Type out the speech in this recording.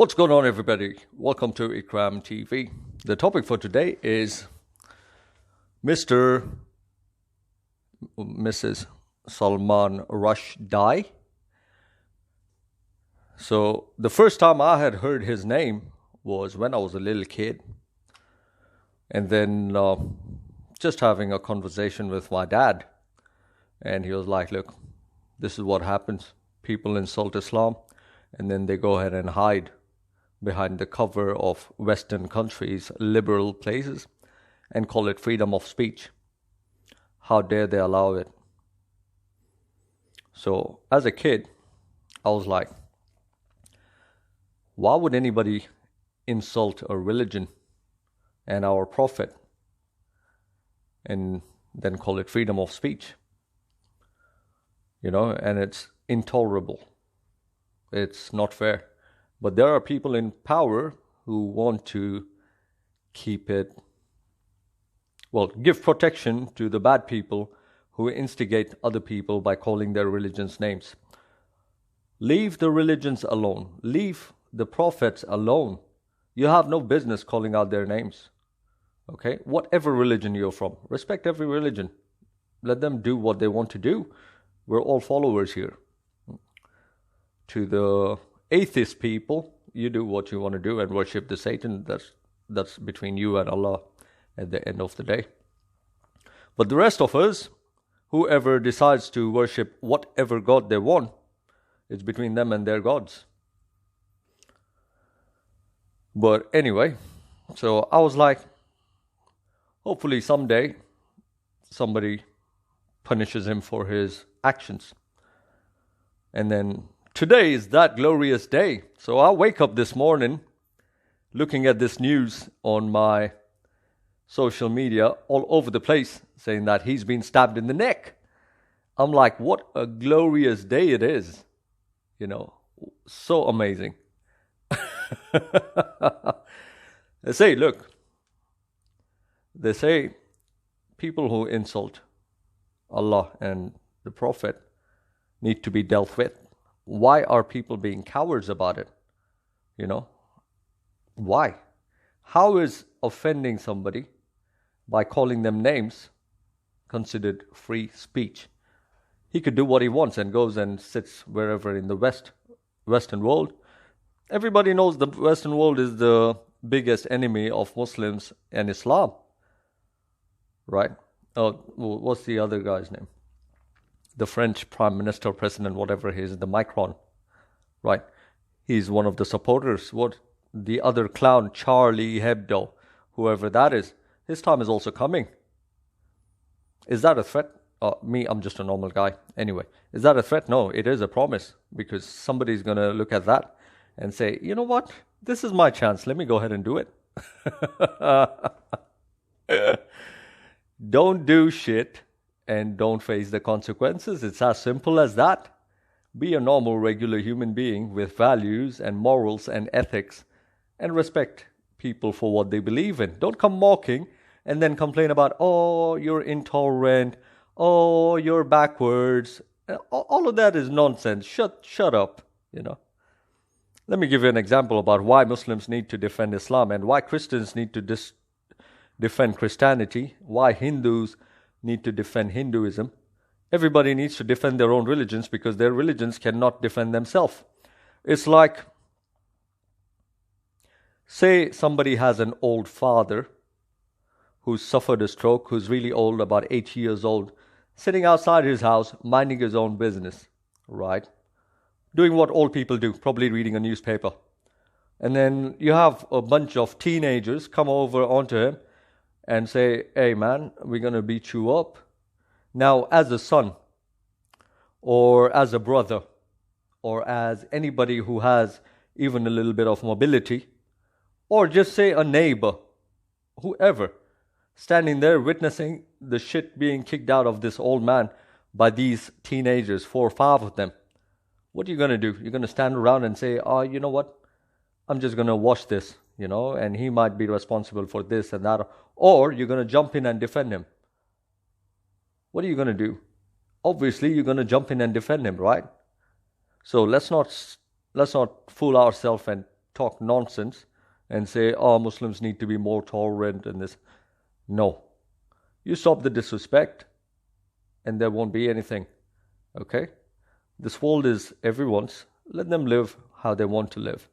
What's going on, everybody? Welcome to Ikram TV. The topic for today is Mr. Mrs. Salman Rushdie. So the first time I had heard his name was when I was a little kid. And then just having a conversation with my dad. And he was like, look, this is what happens. People insult Islam and then they go ahead and hide behind the cover of Western countries, liberal places, and call it freedom of speech. How dare they allow it? So as a kid, I was like, why would anybody insult a religion and our prophet and then call it freedom of speech? And it's intolerable. It's not fair. But there are people in power who want to keep it, give protection to the bad people who instigate other people by calling their religions names. Leave the religions alone. Leave the prophets alone. You have no business calling out their names. Okay? Whatever religion you're from, respect every religion. Let them do what they want to do. We're all followers here. To the atheist people, you do what you want to do and worship the Satan. That's between you and Allah at the end of the day. But the rest of us, whoever decides to worship whatever God they want, it's between them and their gods. But anyway, so I was like, hopefully someday somebody punishes him for his actions. And then today is that glorious day. So I wake up this morning looking at this news on my social media all over the place saying that he's been stabbed in the neck. I'm like, what a glorious day it is. So amazing. They say people who insult Allah and the Prophet need to be dealt with. Why are people being cowards about it? Why? How is offending somebody by calling them names considered free speech? He could do what he wants and goes and sits wherever in the Western world. Everybody knows the Western world is the biggest enemy of Muslims and Islam. Right? What's the other guy's name? The French Prime Minister, President, whatever he is, the Macron, right? He's one of the supporters. What the other clown, Charlie Hebdo, whoever that is, his time is also coming. Is that a threat? I'm just a normal guy. Anyway, is that a threat? No, it is a promise, because somebody's going to look at that and say, you know what? This is my chance. Let me go ahead and do it. Don't do shit and don't face the consequences. It's as simple as that. Be a normal, regular human being with values and morals and ethics and respect people for what they believe in. Don't come mocking and then complain about, oh, you're intolerant, oh, you're backwards. All of that is nonsense. Shut up, Let me give you an example about why Muslims need to defend Islam and why Christians need to defend Christianity, why Hindus need to defend Hinduism. Everybody needs to defend their own religions because their religions cannot defend themselves. It's like, say somebody has an old father who's suffered a stroke, who's really old, about 80 years old, sitting outside his house, minding his own business, right? Doing what old people do, probably reading a newspaper. And then you have a bunch of teenagers come over onto him and say, hey man, we're going to beat you up. Now, as a son, or as a brother, or as anybody who has even a little bit of mobility, or just say a neighbor, whoever, standing there witnessing the shit being kicked out of this old man by these teenagers, 4 or 5 of them, what are you going to do? You're going to stand around and say, oh, you know what? I'm just going to watch this, and he might be responsible for this and that. Or you're going to jump in and defend him. What are you going to do? Obviously, you're going to jump in and defend him, right? So let's not fool ourselves and talk nonsense and say, oh, Muslims need to be more tolerant and this. No. You stop the disrespect and there won't be anything. Okay? This world is everyone's. Let them live how they want to live.